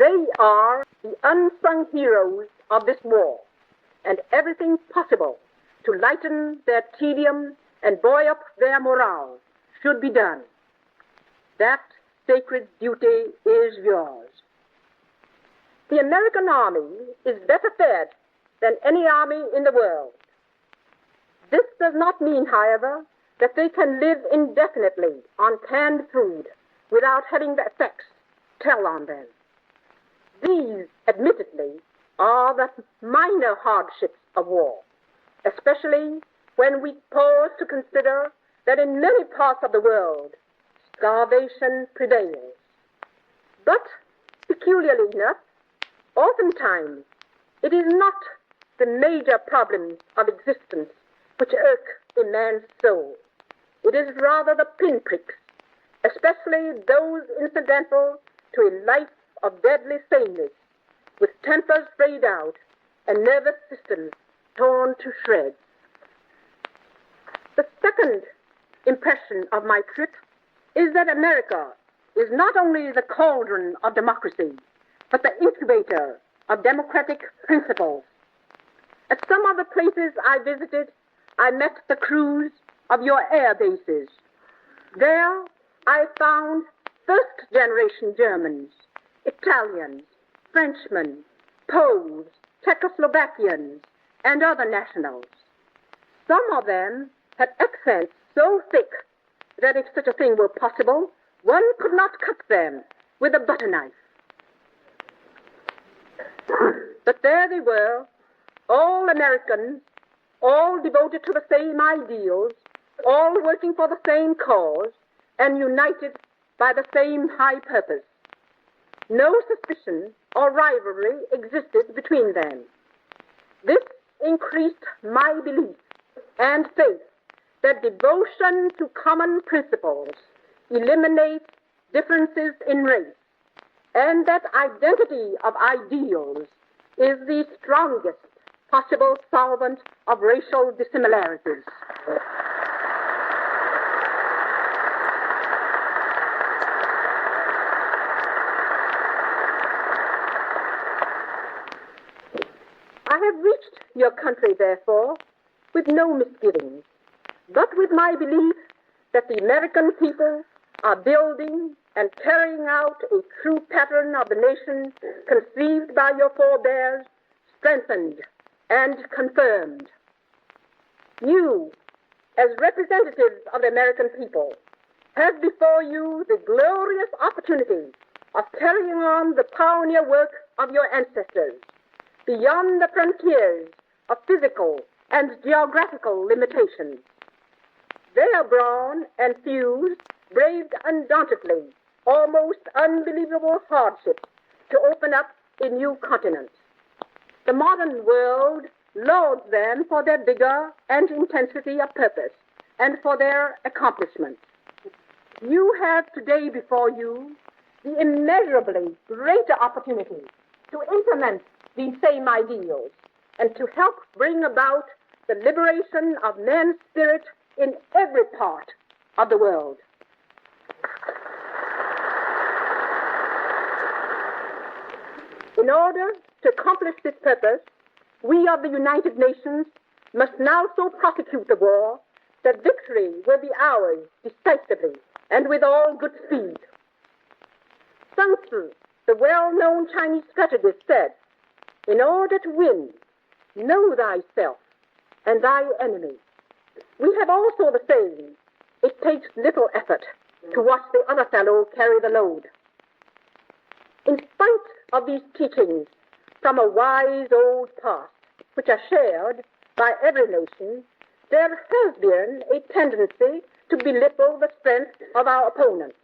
They are the unsung heroes of this war, and everything possible to lighten their tedium and buoy up their morale should be done. That sacred duty is yours. The American army is better fed than any army in the world. This does not mean, however, that they can live indefinitely on canned food without having the effects tell on them. These, admittedly, are the minor hardships of war, especially when we pause to consider that in many parts of the world, starvation prevails. But, peculiarly enough, oftentimes it is not the major problems of existence which irk a man's soul. It is rather the pinpricks, especially those incidental to a life of deadly sameness, with tempers frayed out and nervous systems torn to shreds. The second impression of my trip is that America is not only the cauldron of democracy, but the incubator of democratic principles. At some of the places I visited, I met the crews of your air bases. There I found first-generation Germans, Italians, Frenchmen, Poles, Czechoslovakians, and other nationals. Some of them had accents so thick that if such a thing were possible, one could not cut them with a butter knife. But there they were, all Americans, all devoted to the same ideals, all working for the same cause, and united by the same high purpose. No suspicion or rivalry existed between them. This increased my belief and faith that devotion to common principles eliminates differences in race, and that identity of ideals is the strongest possible solvent of racial dissimilarities. I have reached your country, therefore, with no misgivings, but with my belief that the American people are building and carrying out a true pattern of the nation conceived by your forebears, strengthened and confirmed. You, as representatives of the American people, have before you the glorious opportunity of carrying on the pioneer work of your ancestors beyond the frontiers of physical and geographical limitations. Their brawn and thews braved undauntedly almost unbelievable hardships to open up a new continent. The modern world lauds them for their vigor and intensity of purpose and for their accomplishments. You have today before you the immeasurably greater opportunity to implement these same ideals and to help bring about the liberation of man's spirit in every part of the world. In order to accomplish this purpose, we of the United Nations must now so prosecute the war that victory will be ours decisively and with all good speed. Sun Tzu, the well-known Chinese strategist, said, "In order to win, know thyself and thy enemy." We have also the saying, "It takes little effort to watch the other fellow carry the load." In spite of these teachings from a wise old past, which are shared by every nation, there has been a tendency to belittle the strength of our opponents.